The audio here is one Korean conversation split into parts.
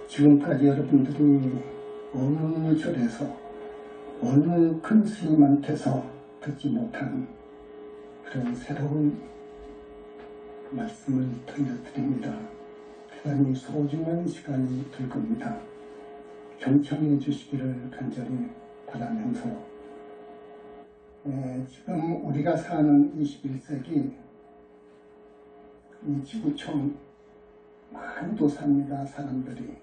지금까지 여러분들이 어느 절에서 어느 큰 스님한테서 듣지 못한 그런 새로운 말씀을 들려드립니다. 대단히 소중한 시간이 될 겁니다. 경청해 주시기를 간절히 바라면서 지금 우리가 사는 21세기 이 지구촌 많이도 삽니다. 사람들이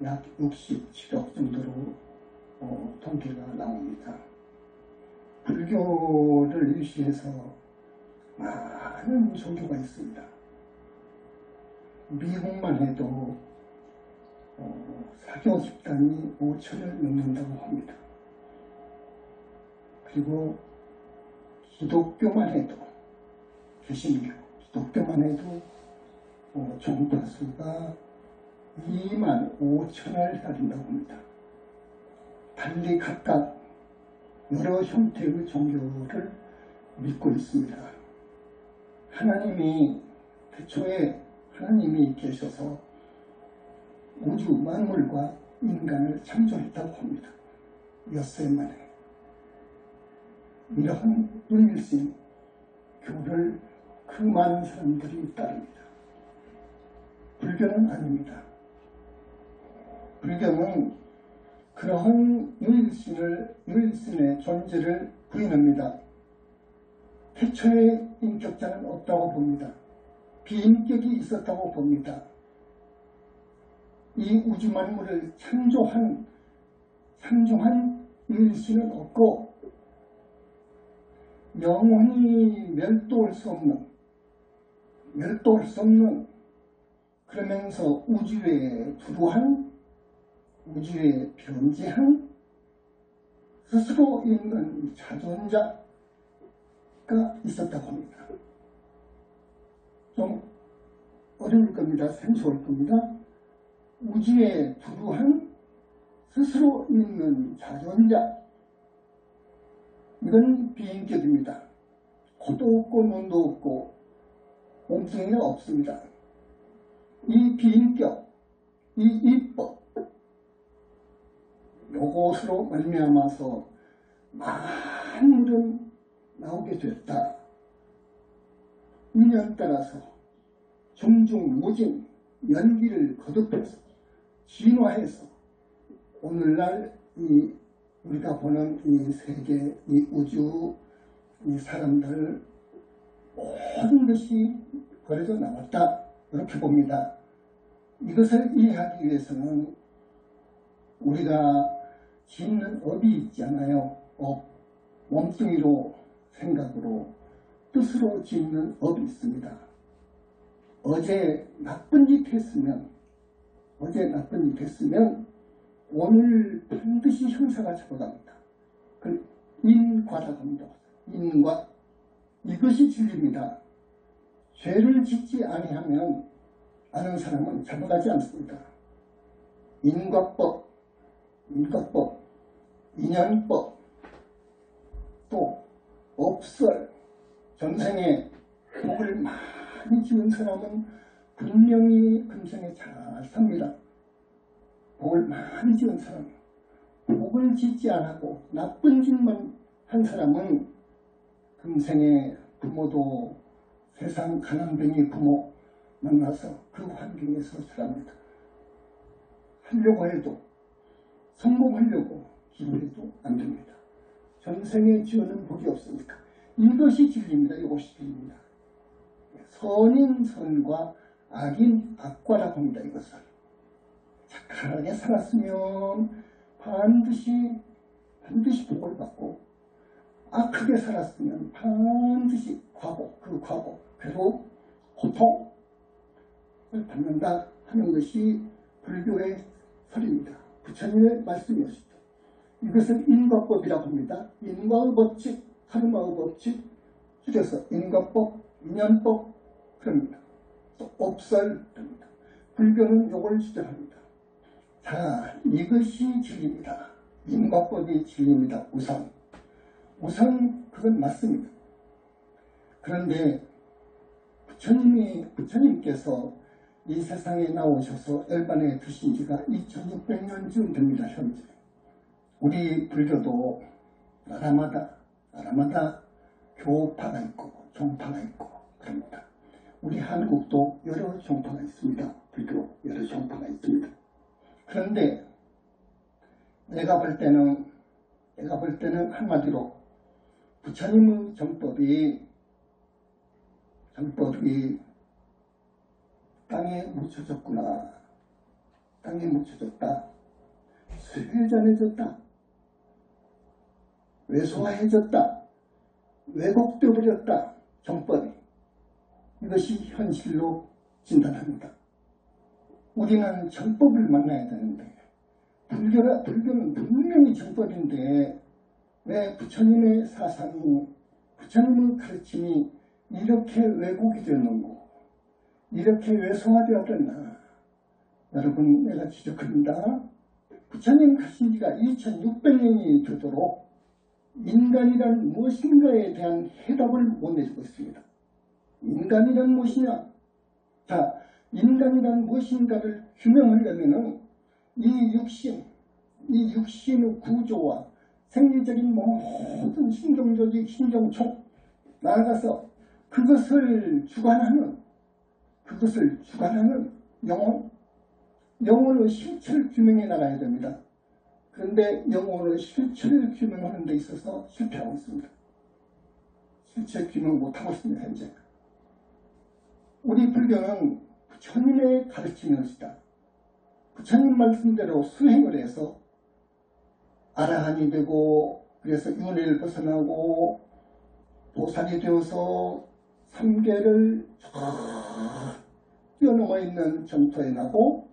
약 67억 정도로 통계가 나옵니다. 불교를 유시해서 많은 종교가 있습니다. 미국만 해도 사교 집단이 5천을 넘는다고 합니다. 그리고 기독교만 해도 개신교, 기독교만 해도 종파수가 2만 5천을 다닌다고 합니다. 달리 각각 여러 형태의 종교를 믿고 있습니다. 하나님이 태초에 하나님이 계셔서 우주 만물과 인간을 창조했다고 합니다. 엿새 만에. 이러한 유일신 교를 그 많은 사람들이 따릅니다. 불교는 아닙니다. 불교는 그러한 유일신의 존재를 부인합니다. 태초에 인격자는 없다고 봅니다. 비인격이 있었다고 봅니다. 이 우주 만물을 창조한 유일신은 없고 영원히 멸도할 수 없는 그러면서 우주에 두루한 우주에 변재한 스스로 있는 자존자가 있었다고 합니다. 좀 어려울 겁니다. 생소할 겁니다. 우주에 두루한 스스로 있는 자존자, 이건 비인격입니다. 코도 없고 눈도 없고 몸뚱이가 없습니다. 이 비인격, 이 이법, 요것으로 말미암아서 만물은 나오게 됐다. 인연 따라서 종중무진 연기를 거듭해서 진화해서 오늘날 우리가 보는 이 세계, 이 우주, 이 사람들 모든 것이 벌어져 나왔다. 이렇게 봅니다. 이것을 이해하기 위해서는 우리가 짓는 업이 있잖아요. 업, 몸뚱이로 생각으로 뜻으로 짓는 업이 있습니다. 어제 나쁜 짓 했으면 오늘 반드시 형사가 잡아갑니다. 그 인과라고 합니다. 인과. 이것이 진리입니다. 죄를 짓지 아니하면 아는 사람은 잡아가지 않습니다. 인과법, 인연법, 또 업설, 전생에 복을 많이 지은 사람은 분명히 금생에 잘 삽니다. 복을 많이 지은 사람, 복을 짓지 않고 나쁜 짓만 한 사람은 금생에 부모도 세상 가난뱅이 부모 만나서 그 환경에서 살아갑니다. 하려고 해도 성공하려고 기도해도 안 됩니다. 전생에 지어는 복이 없으니까. 이것이 진리입니다. 이것이 진리입니다. 선인 선과 악인 악과라고 합니다. 이것을. 착하게 살았으면 반드시 복을 받고, 악하게 살았으면 반드시 괴로움, 고통을 받는다 하는 것이 불교의 설입니다. 부처님의 말씀이었습니다. 이것을 인과법이라고 합니다. 인과의 법칙, 카르마의 법칙, 줄여서 인과법, 인연법 그럽니다. 또 업설 그럽니다. 불교는 이걸 주장합니다. 자, 이것이 진리입니다. 인과법이 진리입니다. 우선 그건 맞습니다. 그런데 부처님께서 이 세상에 나오셔서 열반에 드신 지가 2600년쯤 됩니다. 현재 우리 불교도 나라마다 교파가 있고 종파가 있고 그럽니다. 우리 한국도 여러 종파가 있습니다. 불교 여러 종파가 있습니다. 그런데 내가 볼 때는 한마디로 부처님의 정법이 땅에 묻혀졌구나. 땅에 묻혀졌다. 쇠잔해졌다. 왜소화해졌다. 왜곡되어 버렸다. 정법이. 이것이 현실로 진단합니다. 우리는 정법을 만나야 되는데 불교는 분명히 정법인데 왜 부처님의 사상이 부처님의 가르침이 이렇게 왜곡이 되었는고 이렇게 왜소화되어 버렸나. 여러분 내가 지적합니다. 부처님 가신 지가 2600년이 되도록 인간이란 무엇인가에 대한 해답을 못 내주고 있습니다. 인간이란 무엇이냐? 자, 인간이란 무엇인가를 규명하려면 이 육신의 구조와 생리적인 모든 신경총 나아가서 그것을 주관하는 영혼의 실체를 규명해 나가야 됩니다. 그런데 영혼의 실체를 규명하는 데 있어서 실패하고 있습니다. 실체 규명 못하고 있습니다. 현재 우리 불교는 부처님의 가르침인 것이다. 부처님 말씀대로 수행을 해서 아라한이 되고 그래서 윤회를 벗어나고 보살이 되어서 삼계를 뛰어넘어 있는 정토에 나고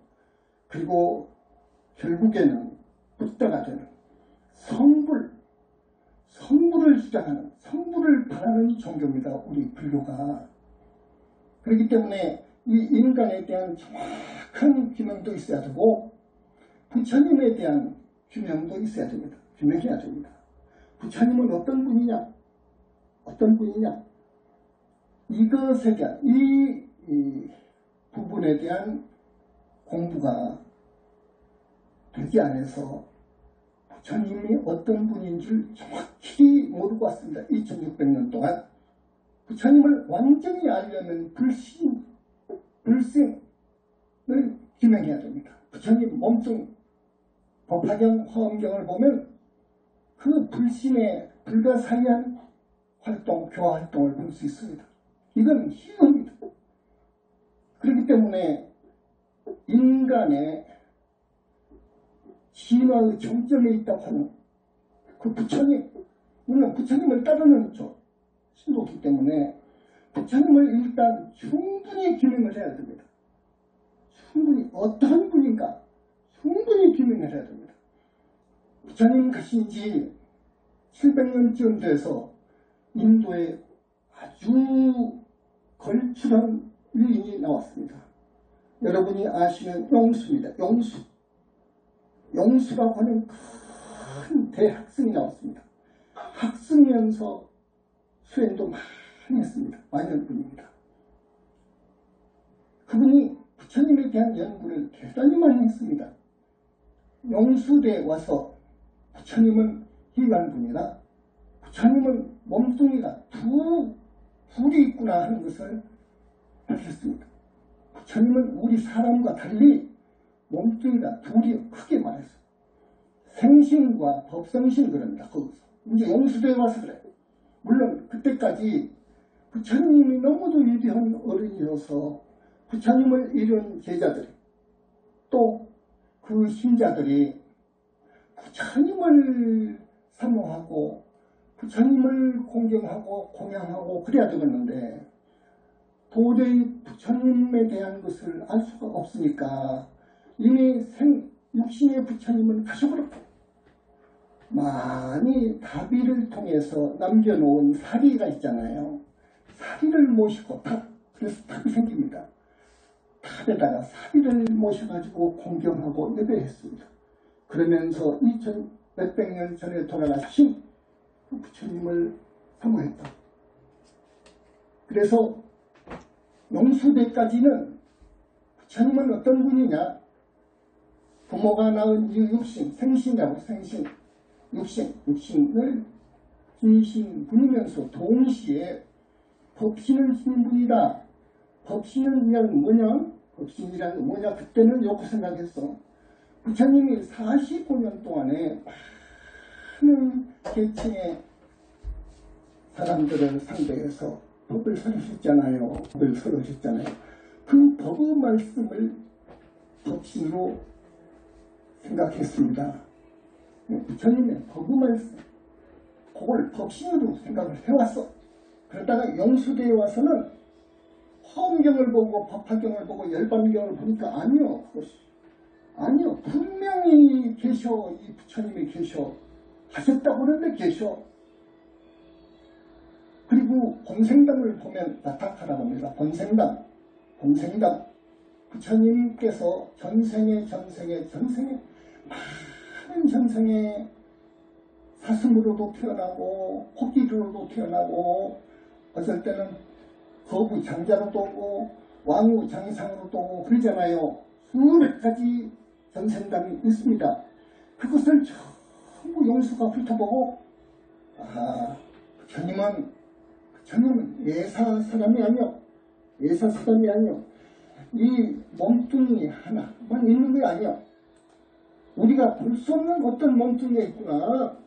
그리고 결국에는 부다가 되는 성불을 주장하는 성불을 바라는 종교입니다. 우리 불교가. 그렇기 때문에 이 인간에 대한 정확한 규명도 있어야 되고 부처님에 대한 규명도 있어야 됩니다. 규명해야 됩니다. 부처님은 어떤 분이냐? 이것에 대한 이 부분에 대한 공부가 되지 않아서 부처님이 어떤 분인 줄 정확히 모르고 왔습니다. 2600년 동안. 부처님을 완전히 알려면 불신을 규명해야 됩니다. 부처님 몸뚱 법화경, 화엄경을 보면 그 불신의 불가사의한 교화 활동을 볼 수 있습니다. 이건 희극입니다. 그렇기 때문에 인간의 진화의 정점에 있다고 하는 그 부처님, 물론 부처님을 따르는 신도기 때문에 부처님을 일단 충분히 규명을 해야 됩니다. 충분히 어떤 분인가 충분히 규명을 해야 됩니다. 부처님 가신 지 700년쯤 돼서 인도에 아주 걸출한 유인이 나왔습니다. 여러분이 아시는 용수입니다. 용수라고 하는 큰 대학승이 나왔습니다. 학승면서 수행도 많이 했습니다. 만년분입니다. 그분이 부처님에 대한 연구를 대단히 많이 했습니다. 용수대에 와서 부처님은 희관분이다. 부처님은 몸뚱이가 둘이 있구나 하는 것을 밝혔습니다. 부처님은 우리 사람과 달리 몸뚱이가 둘이 크게 말했어요. 생신과 법성신 그럽니다. 거기서. 이제 용수대에 와서 그래요. 물론 그때까지 부처님이 너무도 위대한 어른이어서 부처님을 이룬 제자들이 또 그 신자들이 부처님을 사모하고 부처님을 공경하고 공양하고 그래야 되겠는데 도저히 부처님에 대한 것을 알 수가 없으니까 이미 육신의 부처님은 가셔버렸고 많이 다비를 통해서 남겨놓은 사리가 있잖아요. 사리를 모시고 그래서 탑이 생깁니다. 탑에다가 사리를 모셔가지고 공경하고 예배했습니다. 그러면서 2600 년 전에 돌아가신 그 부처님을 사모했다. 그래서 용수대까지는 부처님은 어떤 분이냐? 부모가 낳은 이 육신, 생신이라고 생신, 육신을 지니신 분이면서 동시에 법신을 지닌 분이다. 법신이란 뭐냐? 법신이란 뭐냐? 그때는 요거 생각했어. 부처님이 45년 동안에 많은 계층의 사람들을 상대해서 법을 설하셨잖아요. 법을 설하셨잖아요. 그 법의 말씀을 법신으로 생각했습니다. 부처님의 법의 말씀, 그걸 법신으로 생각을 해왔어. 그러다가 영수대에 와서는 화엄경을 보고 법화경을 보고 열반경을 보니까 아니요. 그것이 아니요. 분명히 계셔. 이 부처님이 계셔. 하셨다고 그러는데 계셔. 그리고 본생담을 보면 나타나라고 합니다. 본생담. 부처님께서 전생에 많은 전생에 사슴으로도 태어나고 코끼리로도 태어나고 어쩔 때는 거부 장자로도 오고 왕후 장상으로도 오고 그러잖아요. 수백 가지 전생담이 있습니다. 그것을 전부 영수가 훑어보고 부처님은 예사 사람이 아니요. 이 몸뚱이 하나만 있는 게 아니요. 우리가 볼 수 없는 어떤 몸뚱이가 있구나.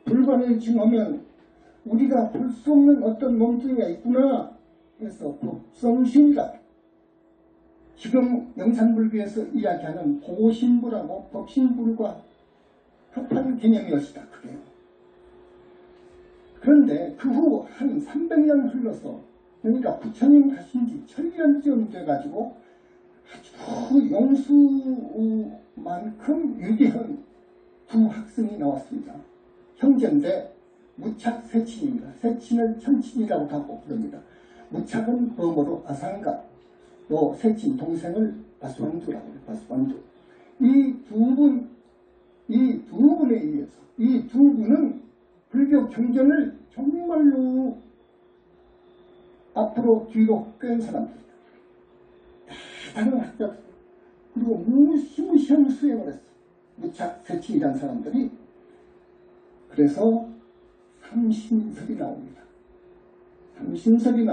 불관을 증하면 우리가 볼 수 없는 어떤 몸뚱이가 있구나. 그래서 법성신이다. 지금 영산불교에서 이야기하는 보신불하고 법신불과 합한 개념이었다. 그게. 그런데 그 후 한 300년 흘러서 그러니까 부처님 하신 지 1000년쯤 돼가지고 아주 영수만큼 위대한 두 학생이 나왔습니다. 형제인데 무착 세친입니다. 세친을 천친이라고 하고 그럽니다. 무착은 범어로 아상가, 또 세친 동생을 바수반두라고 해요. 바수반두. 이 두 분에 의해서 이 두 분은 불교 경전을 정말로 앞으로 뒤로 뺀 사람들이다. 대단한 학자들. 그리고 무시무시한 수행을 했어. 무착 세친이라는 사람들이. 그래서 삼신설이 나옵니다. 삼신설이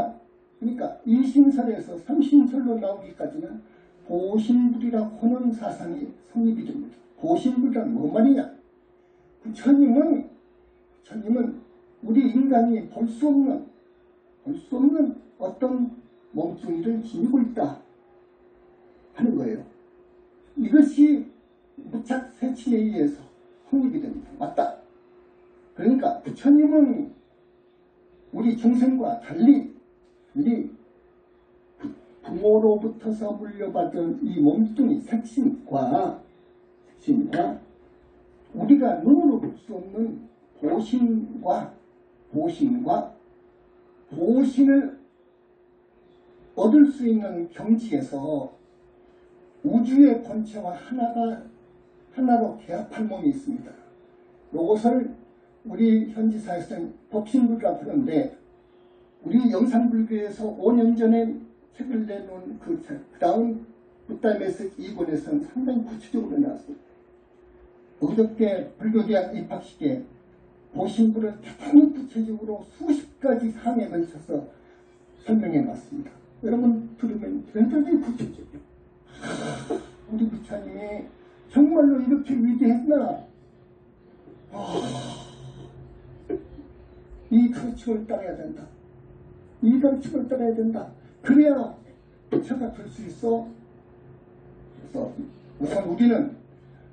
그러니까 이신설에서 삼신설로 나오기까지는 보신불이라고 하는 사상이 성립이 됩니다. 보신불이란 뭔 말이냐? 부처님은 우리 인간이 볼 수 없는 어떤 몸뚱이를 지니고 있다 하는 거예요. 이것이 무착세친에 의해서 성립이 됩니다. 맞다. 그러니까 부처님은 우리 중생과 달리 우리 부모로부터서 물려받은 이 몸뚱이 색신과 우리가 눈으로 볼 수 없는 보신을 얻을 수 있는 경지에서 우주의 본체와 하나로 개합한 몸이 있습니다. 이것을 우리 현지사에서는 법신불이라고 하는데 우리 영산불교에서 5년 전에 책을 내놓은 그 다음 붓다메스 2권에서는 상당히 구체적으로 나왔습니다. 어저께 불교대학 입학식에 보신불을 대단히 구체적으로 수십 가지 사항에 걸쳐서 설명해 놨습니다. 여러분 들으면 굉장히 구체적이에요. 우리 부처님이 정말로 이렇게 위대했나? 이 가르침을 따라야 된다. 그래야 부처가 될 수 있어. 그래서 우선 우리는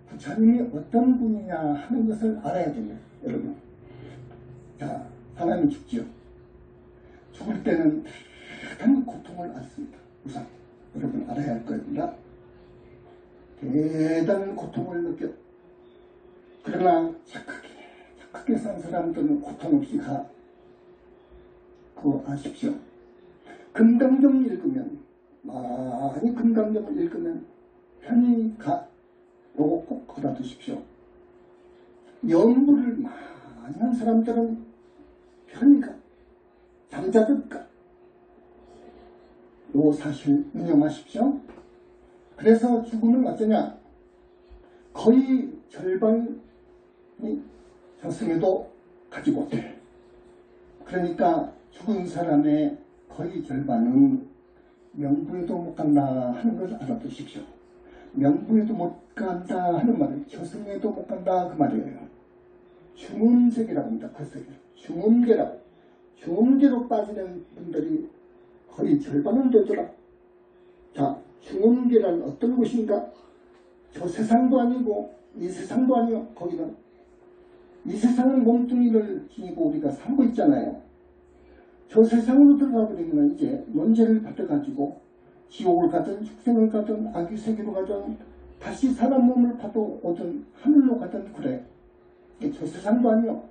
부처님이 어떤 분이냐 하는 것을 알아야 됩니다. 여러분. 자, 사람이 죽지요. 죽을 때는 대단한 고통을 앓습니다. 우선 여러분 알아야 할 겁니다. 대단한 고통을 느껴. 그러나 착하게 산 사람들은 고통 없이 가. 그거 아십시오. 금강경 읽으면 많이 금강경을 읽으면 편히 가. 요거 꼭 걸어두십시오. 연부를 많이 한 사람들은 편히 가. 잠자듯 가. 요 사실 유념하십시오. 그래서 죽음은 어쩌냐? 거의 절반이 저승에도 가지 못해. 그러니까 죽은 사람의 거의 절반은 명부에도 못 간다 하는 걸 알아두십시오. 명부에도 못 간다 하는 말은 저승에도 못 간다 그 말이에요. 중음세계라고 합니다. 그 세계. 중음계라고. 중음계로 빠지는 분들이 거의 절반은 되더라. 자, 중음계란 어떤 곳인가? 저 세상도 아니고 이 세상도 아니요. 거기는 이 세상은 몸뚱이를 지니고 우리가 살고 있잖아요. 저 세상으로 들어가 버리면 이제 논제를 받아가지고 지옥을 가든 축생을 가든 아귀세계로 가든 다시 사람 몸을 파도 오든 하늘로 가든 그래. 저 세상도 아니요.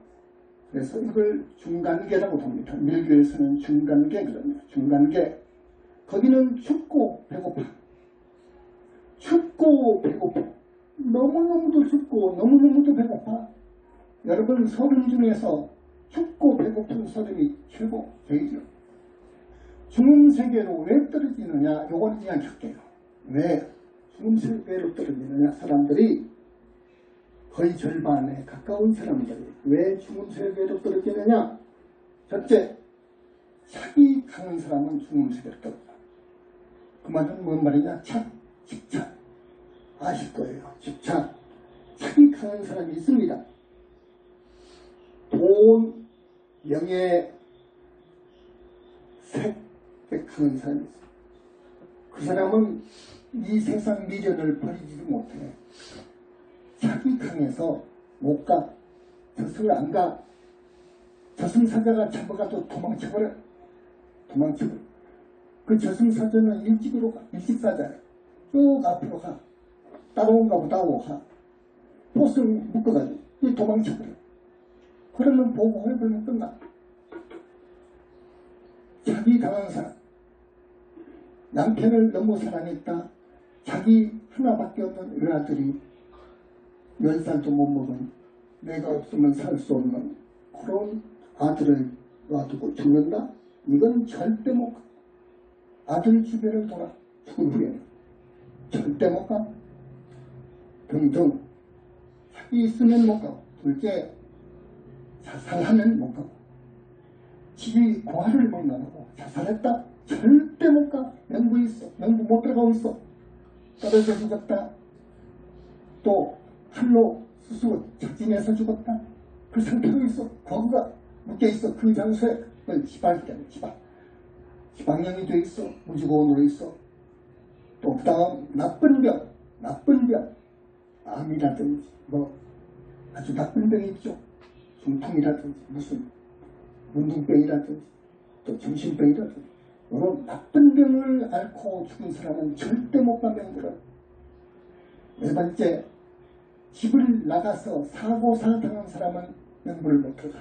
그래서 이걸 중간계라고 합니다. 밀교에서는 중간계 그럽니다. 중간계. 거기는 춥고 배고파. 춥고 배고파. 너무너무도 춥고 너무너무도 배고파. 여러분 서름 중에서 춥고 배고픈 서름이 최고 제일이요. 중음세계로 왜 떨어지느냐? 요걸 이야기할게요. 왜 중음세계로 떨어지느냐? 사람들이 거의 절반에 가까운 사람들이 왜 중음세계로 떨어지느냐? 첫째, 착이 강한 사람은 중음세계로 떨어져. 그 말은 뭔 말이냐? 집착. 아실 거예요. 집착. 착이 강한 사람이 있습니다. 돈, 명예, 색에 강한 사람이 있어요. 그 사람은 이 세상 미련을 버리지도 못해. 착이 강해서 못 가. 저승을 안 가. 저승사자가 잡아가도 도망쳐버려. 도망쳐버려. 그 저승사자는 일찍으로 가. 일찍사자야. 쭉 앞으로 가. 따라온가 보다 오고 가. 포스를 묶어가지고 도망쳐버려. 그러면 보고해보면 끝나. 자기 강한 사람. 남편을 너무 사랑했다. 자기 하나밖에 없는 외아들이 10살도 못 먹은 내가 없으면 살 수 없는 그런 아들을 놔두고 죽는다? 이건 절대 못 가. 아들 주변을 돌아 죽은 후에는 절대 못 가. 등등. 자기 있으면 못 가고. 둘째, 자살하면 못 가고. 집이 고아를 못 나가고 자살했다? 절대 못 가. 명부 있어. 명부 못 들어가고 있어. 떨어져 죽었다. 또 칼로 스스로 작진해서 죽었다. 그 상태로 있어. 거기가 묶여있어. 그 장소에 지방이잖아. 지방령이 돼 있어. 무지고원으로 있어. 또 그 다음 나쁜 병. 암이라든지 뭐 아주 나쁜 병이 있죠. 중풍이라든지 무슨 문둥병이라든지 또 정신병이라든지 이런 나쁜 병을 앓고 죽은 사람은 절대 못 가. 명들어. 네 번째, 집을 나가서 사고사 당한 사람은 명부를 못 들어가.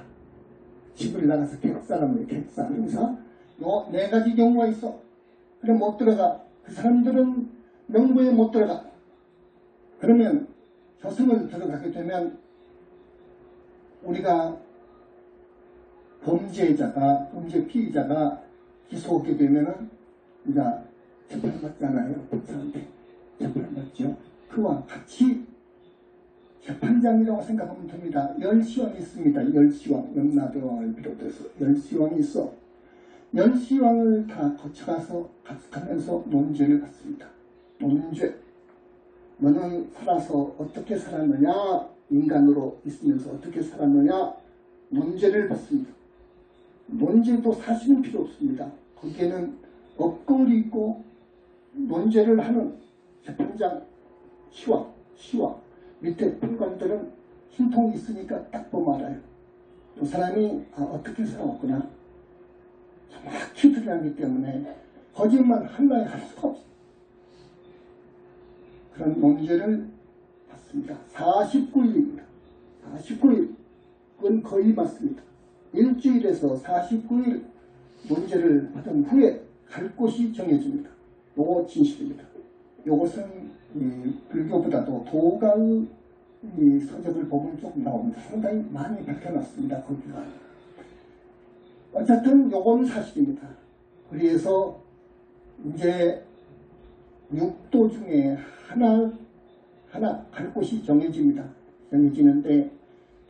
집을 나가서 객사람을 객사 행사 요 4가지 경우가 있어. 그래 못 들어가. 그 사람들은 명부에 못 들어가. 그러면 저승을 들어가게 되면 우리가 범죄 피의자가 기소하게 되면은 우리가 재판받잖아요. 법사한테 재판받죠. 그와 같이 재판장이라고 생각하면 됩니다. 10시왕이 있습니다. 10시왕, 염라대왕을 비롯해서 10시왕이 있어. 10시왕을 다 거쳐가서 가득하면서 논죄를 받습니다. 논죄. 너는 살아서 어떻게 살았느냐? 인간으로 있으면서 어떻게 살았느냐? 논죄를 받습니다. 논죄도 사실은 필요 없습니다. 거기에는 업거울이 있고 논죄를 하는 재판장, 시왕 밑에 판관들은 흰통이 있으니까 딱 보면 알아요. 그 사람이 어떻게 살아왔구나. 정확히 드러나기 때문에 거짓말 하나에 할 수가 없어요. 그런 논죄를 받습니다. 49일입니다. 49일. 그건 거의 맞습니다. 일주일에서 49일 논죄를 받은 후에 갈 곳이 정해집니다. 요거 진실입니다. 요것은 불교보다도 도가의 서적을 보면 조금 나옵니다. 상당히 많이 밝혀놨습니다. 거기가. 어쨌든 요건 사실입니다. 그래서 이제 육도 중에 하나 갈 곳이 정해집니다. 정해지는데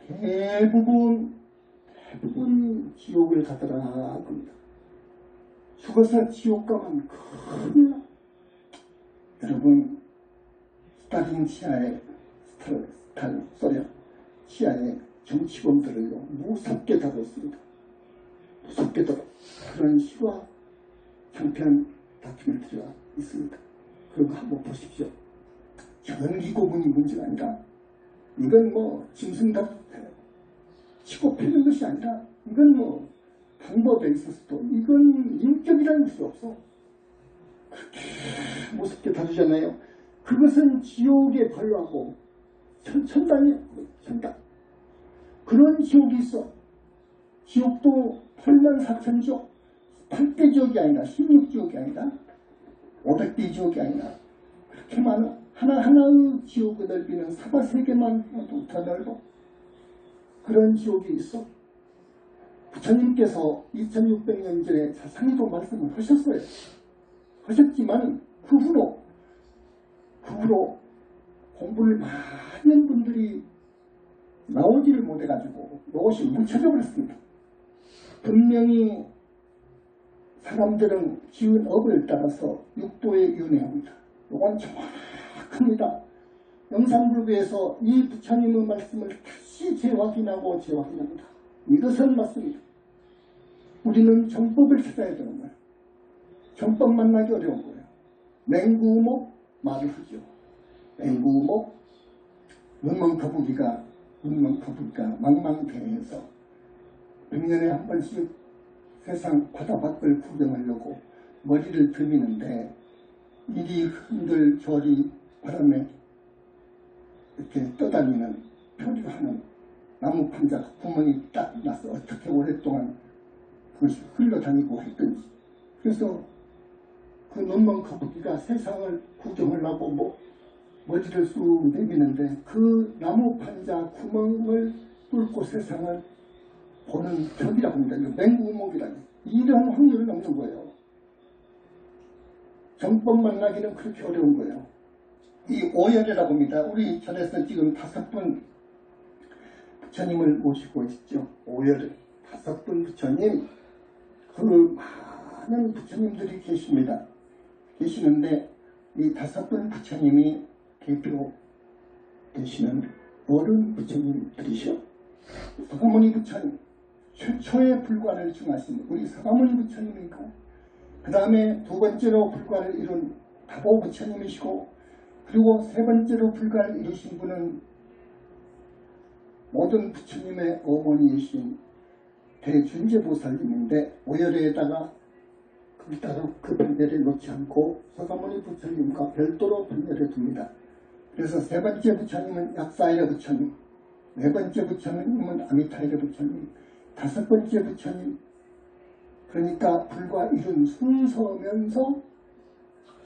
대부분 지옥을 가더라 합니다. 죽어서 지옥 가면 큰일 나. 여러분, 스탈린 소련 치하의 정치범들을요 무섭게 다뤘습니다. 무섭게 다뤘. 그런 실화 장편 다큐멘터리가 있습니다. 그런 거 한번 보십시오. 전기 고문이 문제가 아니라 이건 뭐 짐승답 치고 패는 것이 아니라 이건 뭐 방법에 있어서도 이건 인격이라는 것이 없어. 그렇게 무섭게 다루잖아요. 그것은 지옥에 발로하고 천당이에요. 천당. 그런 지옥이 있어. 지옥도 84,000 지옥. 8대 지옥이 아니라 16지옥이 아니라 500대 지옥이 아니라 그렇게 많아. 하나하나의 지옥의 넓이는 사바 세계만 해도 더 넓어. 그런 지옥이 있어. 부처님께서 2600년 전에 자상히도 말씀을 하셨어요. 하셨지만 그 후로 공부를 많이 한 분들이 나오지를 못해가지고 이것이 묻혀져 버렸습니다. 분명히 사람들은 지은 업을 따라서 육도에 윤회합니다. 이건 정확합니다. 영산불교에서 이 부처님의 말씀을 다시 재확인하고 재확인합니다. 이것은 맞습니다. 우리는 정법을 찾아야 되는 거예요. 정법 만나기 어려운 거예요. 맹구목 말을 하죠. 맹구목 문명거북이가 망망대해에서 100년에 한 번씩 세상 바다밖을 구경하려고 머리를 들이는데 이리 흔들 저리 바람에 이렇게 떠다니는 표류하는 나무 판자 구멍이 딱 나서 어떻게 오랫동안 그것이 흘러다니고 했던지. 그래서 그 문명거북이가 세상을 구경하려고 뭐 머리를 쑥 내미는데 그 나무 판자 구멍을 뚫고 세상을 보는 벽이라고 합니다. 맹구목이라니. 이런 확률은 없는 거예요. 정법 만나기는 그렇게 어려운 거예요. 이 오열이라고 합니다. 우리 절에서 지금 5분 부처님을 모시고 있죠. 오열 5분 부처님. 그 많은 부처님들이 계십니다. 계시는데 이 5분 부처님이 대표 되시는 어른 부처님들이시오. 서가모니 부처님, 최초의 불관을 증하신 우리 서가모니 부처님이고, 그 다음에 2번째로 불관을 이룬 다보 부처님이시고, 그리고 3번째로 불관을 이루신 분은 모든 부처님의 어머니이신 대준재보살님인데, 오열에다가 거기다가 그 판례를 놓지 않고 서가모니 부처님과 별도로 판례를 둡니다. 그래서 3번째 부처님은 약사이라 부처님, 4번째 부처님은 아미타이라 부처님, 5번째 부처님, 그러니까 불과 이룬 순서면서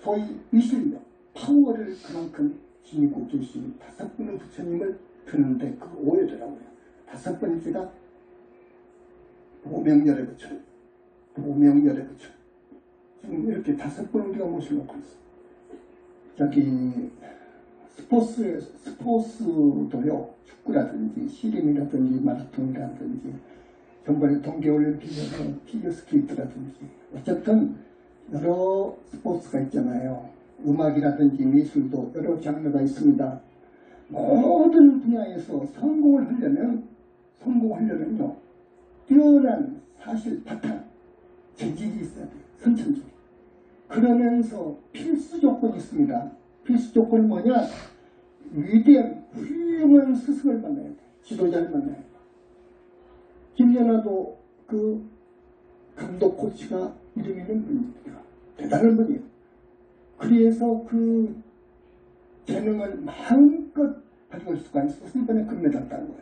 소위 위실력, 파워를 그만큼 지니고 계신 5분의 부처님을 드는데 그 오열이라고 해요. 5번째가 보명열의 부처님, 보명열의 부처님. 지금 이렇게 5분 우리가 모시려고 했어. 저기 스포츠도요, 축구라든지 씨름이라든지 마라톤이라든지 전번에 동계올림픽에서 피겨스케이트라든지 어쨌든 여러 스포츠가 있잖아요. 음악이라든지 미술도 여러 장르가 있습니다. 모든 분야에서 성공하려면요 뛰어난 사실 바탕 재질이 있어야 돼요. 선천적인. 그러면서 필수 조건이 있습니다. 필수 조건은 뭐냐? 위대한 훌륭한 스승을 만나야 돼. 지도자를 만나야 돼. 김연아도 그 감독 코치가 이름 있는 분입니다. 대단한 분이에요. 그래서 그 재능을 마음껏 발휘할 수가 있어서 이번에 금메달 딴 거예요.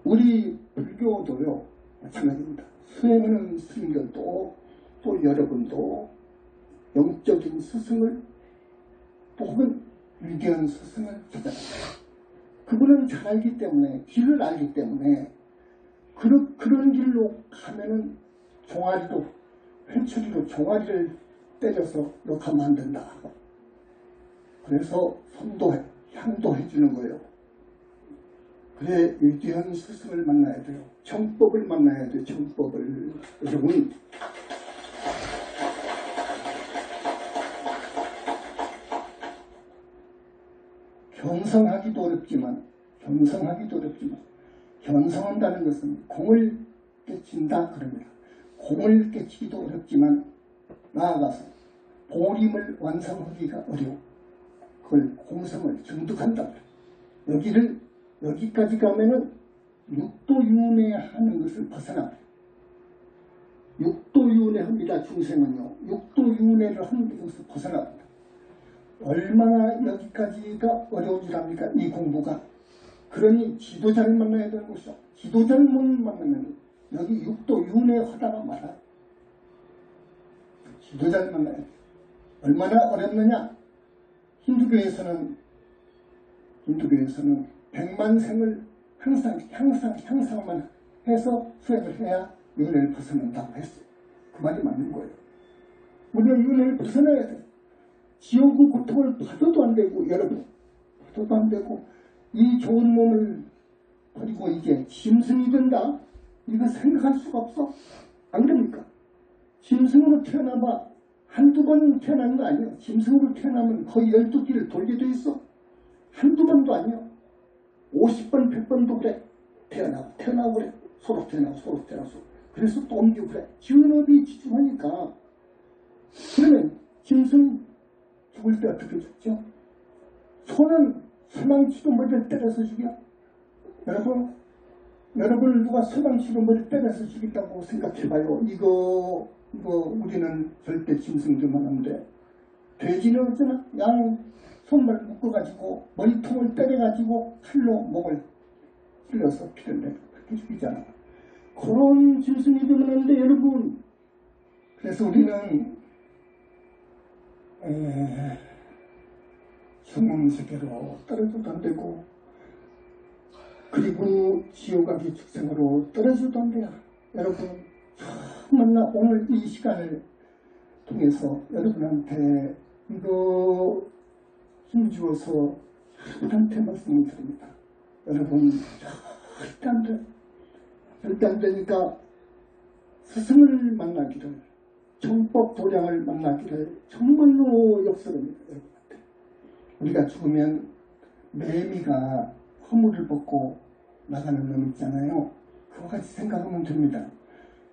우리 불교도요 마찬가지입니다. 수행하는 스님들도 또 여러분도 영적인 스승을 혹은 위대한 스승을 찾아갑니다. 그분은 잘 알기 때문에 길을 알기 때문에 그런 길로 가면은 종아리로 회초리로 종아리를 때려서 욕하면 안 된다. 그래서 선도해, 향도해 주는 거예요. 그래, 위대한 스승을 만나야 돼요. 정법을 만나야 돼요. 정법을. 여러분, 견성하기도 어렵지만 견성한다는 것은 공을 깨친다 그럽니다. 공을 깨치기도 어렵지만 나아가서 보림을 완성하기가 어려워. 그걸 공성을 증득한다. 여기까지 가면은 육도윤회하는 것을 벗어나. 육도윤회합니다. 중생은요. 육도윤회를 하는 것을 벗어납니다. 얼마나 여기까지가 어려운 줄 압니까? 이 공부가. 그러니 지도자를 만나야 되는 것이죠. 지도자를 못 만나면 여기 육도윤회 하다가 말아. 지도자를 만나야 돼. 얼마나 어렵느냐? 힌두교에서는 백만생을 항상만 해서 수행을 해야 윤회를 벗어난다고 했어요. 그 말이 맞는 거예요. 우리가 윤회를 벗어나야 돼. 지옥의 고통을 봐도 안 되고, 여러분, 봐도 안 되고, 이 좋은 몸을 버리고 이제 짐승이 된다? 이거 생각할 수가 없어. 안 그럽니까? 짐승으로 태어나봐 한두 번 태어나는 거 아니에요. 짐승으로 태어나면 거의 12끼를 돌게 돼 있어. 한두 번도 아니에요. 50번, 100번도 그래. 태어나고 그래. 서로 태어나고. 그래서 또 옮기고 그래. 지원업이 지중하니까. 그러면 짐승 죽을 때 어떻게 죽죠? 소는 소망치로 머리를 때려서 죽여. 여러분 누가 소망치로 머리를 때려서 죽인다고 생각해봐요. 이거 우리는 절대 짐승 좀 하는데, 돼지는 어쩌나? 양 손발 묶어가지고 머리통을 때려가지고 칼로 목을 찔러서 피를 내고 그렇게 죽이잖아. 그런 짐승이 되면 안 돼, 여러분. 그래서 우리는 중음세계로 떨어져도 안 되고, 그리고 지옥아기 축생으로 떨어져도 안 돼요. 여러분, 만나 오늘 이 시간을 통해서 여러분한테 이거 힘주어서 여러분한테 말씀을 드립니다. 여러분, 절대 안 되니까 스승을 만나기를, 정법 도량을 만나기를 정말로 역설합니다. 여러분한테. 우리가 죽으면 매미가 허물을 벗고 나가는 놈 있잖아요. 그와 같이 생각하면 됩니다.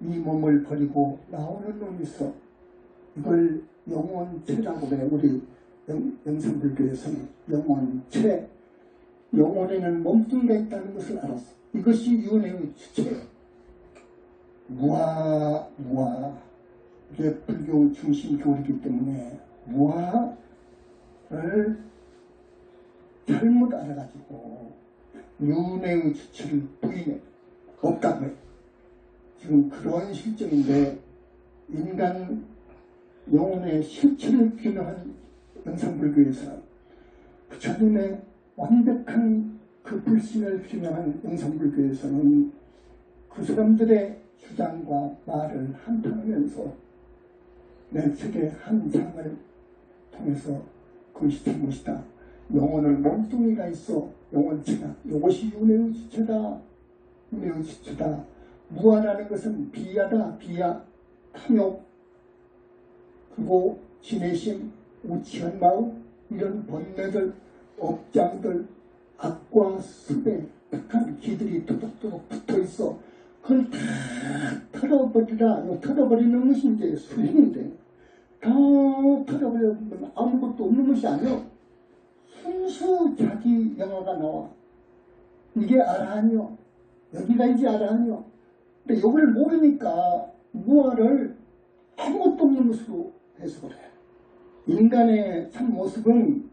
이 몸을 버리고 나오는 놈이 있어. 이걸 영혼체라고 그래요. 우리 영성불교에서는 영혼체. 영혼에는 몸뚱이가 있다는 것을 알았어. 이것이 윤회의 주체예요. 무아. 이게 불교 중심 교리이기 때문에 무아를 잘못 알아가지고 윤회의 주체를 부인해. 없다고요. 지금 그런 실정인데, 인간 영혼의 실체를 규명한 영성불교에서 부처님의 완벽한 그 불신을 규명한 영성불교에서는 그 사람들의 주장과 말을 한탄하면서 내 책의 한 장을 통해서 금시한 것이다. 영혼을 몸뚱이가 있어. 영혼체가. 이것이 윤회의 주체다. 윤회의 주체다. 무아라는 것은 비야다. 비야. 탐욕, 그리고 진해심, 우치한 마음, 이런 번뇌들, 업장들, 악과 습에 착한 기들이 도둑도둑 붙어있어. 그걸 다 털어버리라. 털어버리는 것이 이제 수행인데, 다 털어버리면 아무것도 없는 것이 아니요. 순수 자기 영화가 나와. 이게 아라한이요. 여기가 이제 아라한이요. 근데 이걸 모르니까 무아를 아무것도 없는 것으로 해석을 해요. 인간의 참 모습은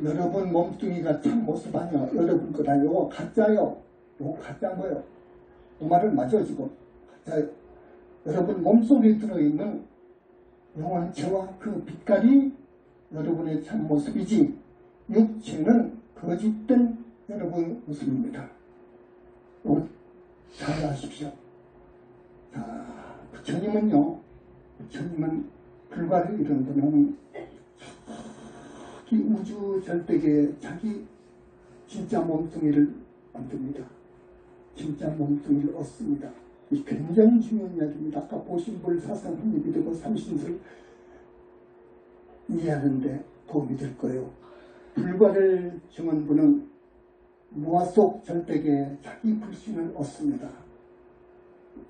여러분 몸뚱이가 참 모습 아니야. 여러분 거다. 요거 가짜요. 요거 가짜인 거예요. 그 말은 맞아 지금. 가짜요. 여러분 몸속에 들어있는 영혼체와 그 빛깔이 여러분의 참 모습이지, 육체는 거짓된 여러분 모습입니다. 잘 아십시오. 자, 부처님은 불가를 이룬 분은 이 우주 절대계에 자기 진짜 몸뚱이를 만듭니다. 진짜 몸뚱이를 얻습니다. 이 굉장히 중요한 이야기입니다. 아까 보신불 사상 합리비되고 삼신술 이해하는데 도움이 될 거예요. 불과를 증언 분은 무아 속 절대계에 자기 불신을 얻습니다.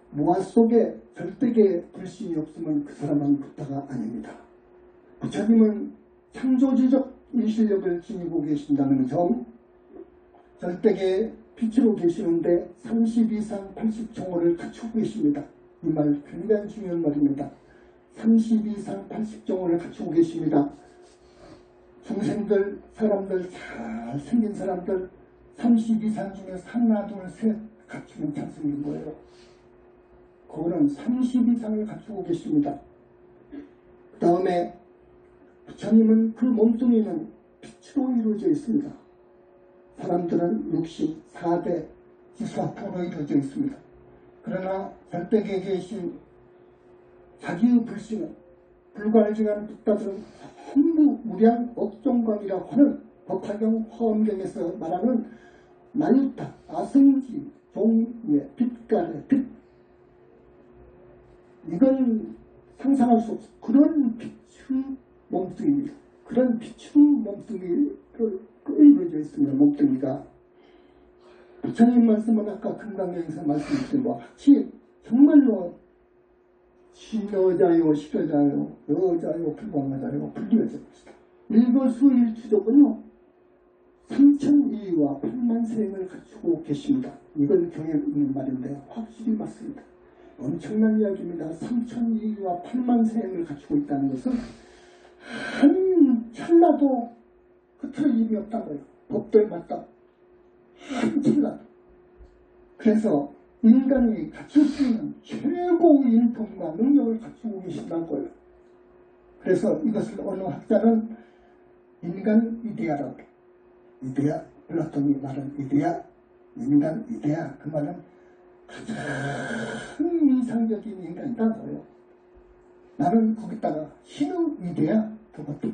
무아 속에 절대계에 불신이 없으면 그 사람은 부타가 아닙니다. 부처님은 창조주적 인실력을 지니고 계신다는 점, 절대계에 빛으로 계시는데 32상 80종호를 갖추고 계십니다. 이 말 굉장히 중요한 말입니다. 32상 80종호를 갖추고 계십니다. 중생들, 사람들, 잘생긴 사람들 32상 중에 하나, 둘, 셋 갖추면 잘생긴 거예요. 그거는 32상을 갖추고 계십니다. 그 다음에 부처님은 그 몸뚱이는 빛으로 이루어져 있습니다. 사람들은 육신, 4대 지수학으로 이루어져 있습니다. 그러나 절대계에 계신 자기의 불신은 불가능한 붓다들은 전부 무량 억종광이라고 하는 법화경 화엄경에서 말하는 나유타, 아승지, 종예, 빛깔의 빛, 이건 상상할 수 없어. 그런 빛의 몸뚱이입니다. 그런 빛의 몸뚱이를 이루어져 있습니다. 몸뚱이가. 부처님 말씀은 아까 금강경에서 말씀드린 것 같이 정말로 신여자요, 실여자요, 여자요, 불광하자요, 불리여자입니다. 일거수일투족은요 3,002와 8만 세행을 갖추고 계십니다. 이건 경에 있는 말인데 확실히 맞습니다. 엄청난 이야기입니다. 3,002와 8만 세행을 갖추고 있다는 것은 한 찰나도 흐트러짐이 없다고요. 법도에 맞다. 한 찰나도. 그래서 인간이 갖출 수 있는 최고의 인품과 능력을 갖추고 계신다고요. 그래서 이것을 어느 학자는 인간 이데아라고 해요. 이데아, 플라톤이 말한 이데아, 인간 이데아, 그 말은 가장 이상적인 인간이다고요. 나는 거기다가 신의 이데아, 그것도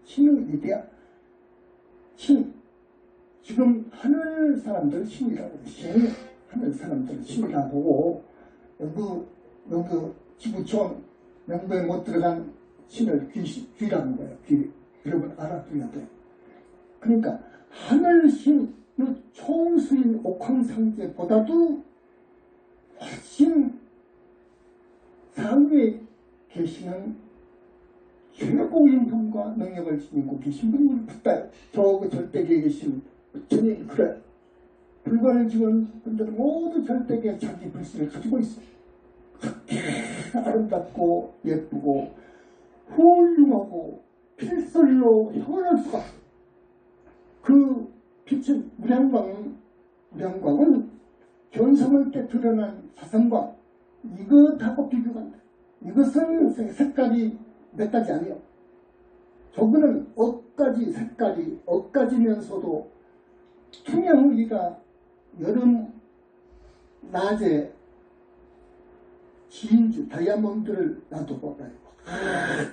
신의 이데아, 신. 지금 하늘 사람들 신이라고 해요. 하늘 사람들 신이라고 하고 여기 지구촌 명부에 못 들어간 신을 귀라는 거예요. 귀. 여러분 알아두셔야 돼요. 그러니까 하늘 신의 총수인 옥황상제보다도 훨씬 상위에 계시는 최고인 분과 능력을 지니고 계신 분이 붙다요. 저 절대계에 계신 부처님 그래. 불과를 지은 분들은 모두 절대계에 자기 불신을 가지고 있어요. 그렇게 아름답고 예쁘고 훌륭하고 필설로 형언할 수가 없어요. 그 빛은 무량광은 견성을 때 드러난 사성광, 이것하고 비교가 안 돼. 이것은 색깔이 몇 가지 아니에요. 저거는 억가지 색깔이 억가지면서도 투명우리가 여름 낮에 진주 다이아몬드를 놔둬봐요.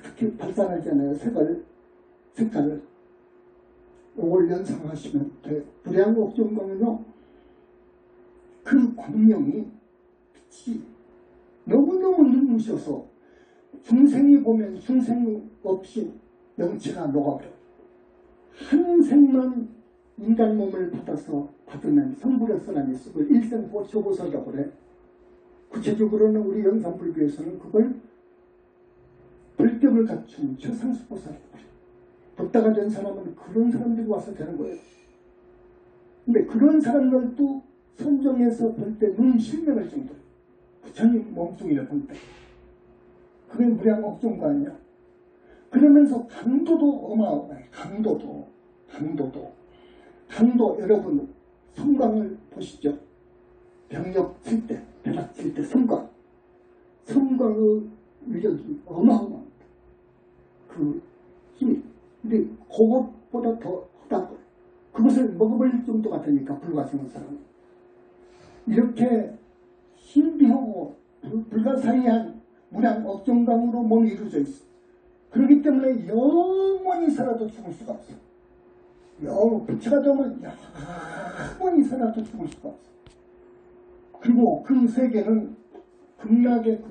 특히 발산하잖아요. 색깔을 이걸 연상하시면 돼요. 불양옥종광은요 그 광명이 빛이 너무너무 눈부셔서 중생이 보면 중생 없이 영체가 녹아버려요. 한 생만 인간 몸을 받으면 성불의 선함이 있어. 그걸 일생보초보살이라고 그래. 구체적으로는 우리 영산불교에서는 그걸 불격을 갖춘 최상수보살이라고 그래. 법다가 된 사람은 그런 사람들이 와서 되는 거예요. 근데 그런 사람들도 선정해서 볼 때 눈 실명할 정도예요. 부처님 몸뚱이를 볼 때. 그게 무량억종광이야. 그러면서 강도도 어마어마해. 강도 여러분 성광을 보시죠. 병력 칠 때, 벼락 칠 때 성광. 성광의 위력이 어마어마합니다. 그 힘이. 근데 그것보다 더 하다고. 그것을 먹어버릴 정도가 되니까 불가증한 사람은. 이렇게 신비하고 불가사의한 무량억종광으로 몸이 이루어져 있어. 그렇기 때문에 영원히 살아도 죽을 수가 없어. 부처가 되면 영원히 살아도 죽을 수가 없어. 그리고 그 세계는 극락의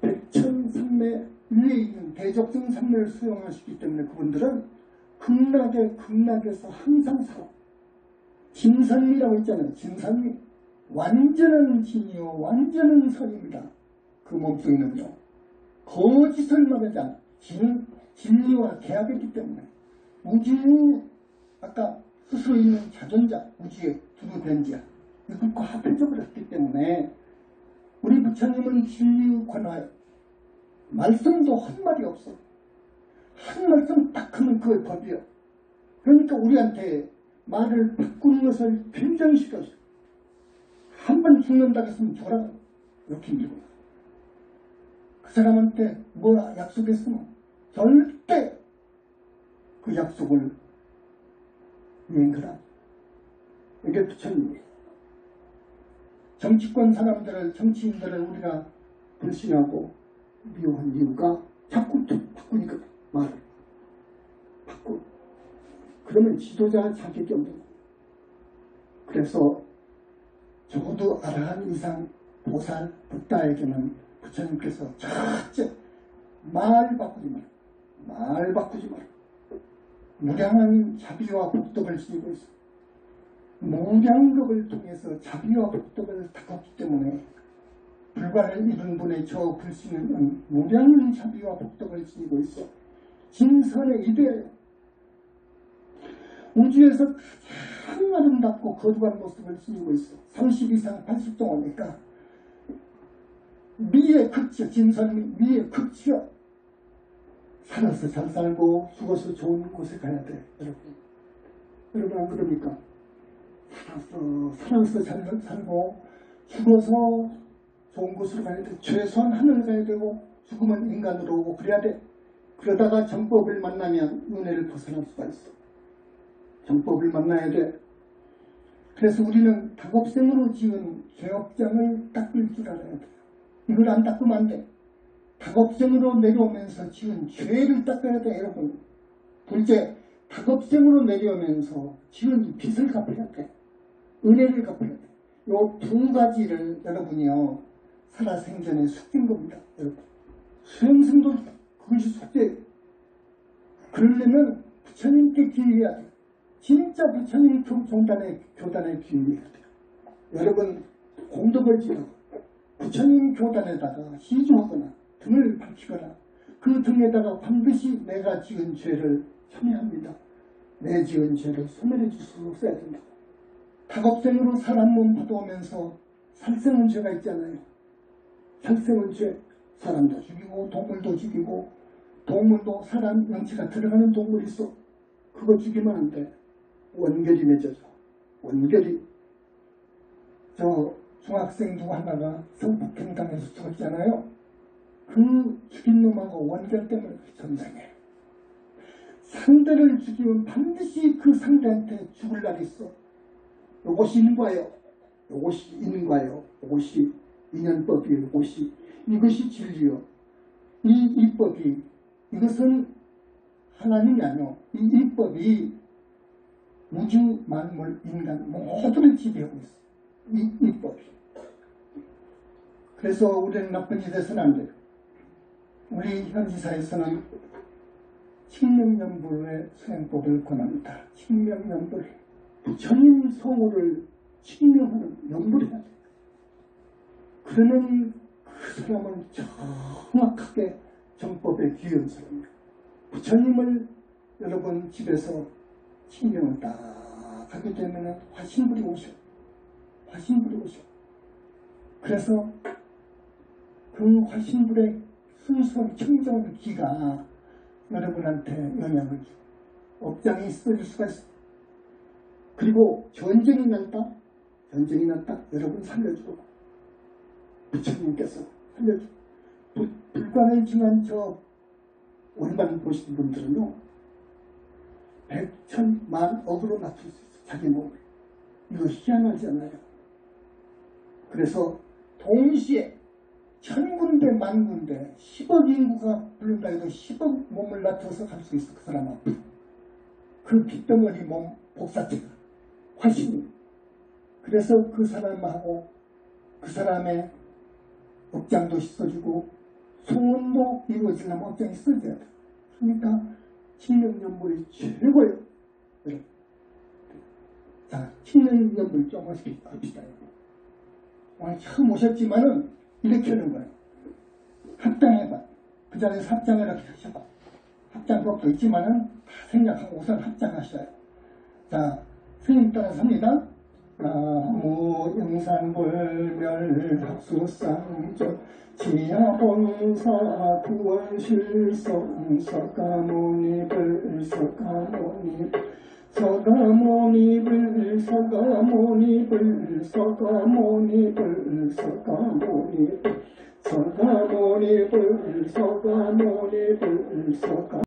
백천삼매 위에 있는 대적승 삼매를 수용하시기 때문에 그분들은 극락에서 항상 살아. 진선미라고 있잖아요. 진선미. 완전한 진이요 완전한 선입니다. 그 몸속에 있는요. 거짓을 말하지 않아. 진리와 계약했기 때문에 우주, 아까 스스로 있는 자존자, 우주의 두루된자 이것과 합해져 버렸기 때문에 우리 부처님은 진리의 권하에 말씀도 한마디 없어. 한 말씀 딱 하면 그의 법이야. 그러니까 우리한테 말을 바꾸는 것을 변정시켰어. 한 번 죽는다고 했으면 죽어라. 이렇게 밀고. 그 사람한테 뭐 약속했으면 절대 그 약속을 이행하라. 이게 부처님이에요. 정치권 사람들을, 정치인들을 우리가 불신하고 미워한 이유가 자꾸 바꾸니까 말을 바꾸. 그러면 지도자 자격이 없는 거예요. 그래서 적어도 아라한 이상 보살 붓다에게는 부처님께서 첫째 말 바꾸지 마라. 무량한 자비와 복덕을 지니고 있어. 무량겁을 통해서 자비와 복덕을 닦았기 때문에 불과를 이룬 분의 저 불신은 무량한 자비와 복덕을 지니고 있어. 진선의 이대예요. 우주에서 가장 아름답고 거룩한 모습을 지니고 있어. 30 이상 80동안이니까 미의 극치야. 진선 미의 극치야. 살아서 잘 살고 죽어서 좋은 곳에 가야 돼. 여러분 안 그럽니까? 살아서 잘 살고 죽어서 좋은 곳으로 가야 돼. 최소한 하늘 가야 되고 죽으면 인간으로 오고 그래야 돼. 그러다가 정법을 만나면 은혜를 벗어날 수가 있어. 정법을 만나야 돼. 그래서 우리는 다급생으로 지은 죄업장을 닦을 줄 알아야 돼. 이걸 안 닦으면 안 돼. 다급생으로 내려오면서 지은 죄를 닦아야 돼, 여러분. 둘째, 다급생으로 내려오면서 지은 빚을 갚아야 돼. 은혜를 갚아야 돼. 요 두 가지를 여러분이요, 살아생전에 숙인 겁니다, 여러분. 수행승도 그것이 숙제. 그러려면 부처님께 기회해야 돼. 진짜 부처님 교단에 기회해야 돼요. 여러분, 공덕을 지으고 부처님 교단에다가 시주하거나 등을 밝히거나 그 등에다가 반드시 내가 지은 죄를 참여합니다. 내 지은 죄를 소멸해 줄 수 없어야 된다. 다급생으로 사람 몸 받아오면서 살생은 죄가 있잖아요. 살생은 죄. 사람도 죽이고 동물도 죽이고, 동물도 사람 영치가 들어가는 동물이 있어. 그거 죽이면 안 돼. 원결이 맺어져. 원결이. 저 중학생 누구 하나가 성폭행당해서 죽었잖아요. 그 죽인 놈하고 원결 때문에 전쟁해. 상대를 죽이면 반드시 그 상대한테 죽을 날이 있어. 요것이 인과요. 요것이 인과요. 요것이 인연법이에요. 이것이 진리요. 이 이법이, 이것은 하나님이 아니요. 이 이법이 우주 만물 인간 모두를 지배하고 있어. 이 이법이. 그래서 우리는 나쁜 짓 해서는 안 돼요. 우리 현지사에서는 칙명연불의 수행법을 권합니다. 칙명연불. 부처님 성호를 칙명하는 연불해야 돼요. 그러면 그 사람은 정확하게 정법에 귀한 사람이에요. 부처님을 여러분 집에서 칙명을 딱 하게 되면 화신불이 오셔. 화신불이 오셔. 그래서 그 화신불의 순수한 청정한 기가 여러분한테 영향을 줘. 업장이 있어질 수가 있어. 그리고 전쟁이 났다. 여러분 살려주고. 부처님께서 살려주고. 불관을 증한 저 원반 보신 분들은요, 100,000,000억으로 낮출 수 있어. 자기 몸을. 이거 희한하지 않아요? 그래서 동시에 1000군데 10,000군데 부르는데 10억 인구가 부른다 해도 10억 몸을 낮춰서 갈 수 있어. 그 사람 앞에. 그 빗덩어리 몸 복사체가 훨씬. 그래서 그 사람하고 그 사람의 업장도 씻어주고 소원도 이루어지려면 업장이 써져야 돼. 그러니까 칙령연불이 최고예요. 네. 자, 칙령연불 조금씩 합시다. 오늘 처음 오셨지만은 이렇게 하는 거예요. 합장해봐. 그 자리에서 합장을 이렇게 하셔봐. 합장법도 있지만은 다 생략하고 우선 합장하셔요. 자, 스님 따라서 합니다. 나무 영산불멸합수쌍조 지하본사 구원실성 서가모니불 서가모니불 서가모니불 서가모니불 서가모니불 서가모니불 서가모니불 서가모니불 서가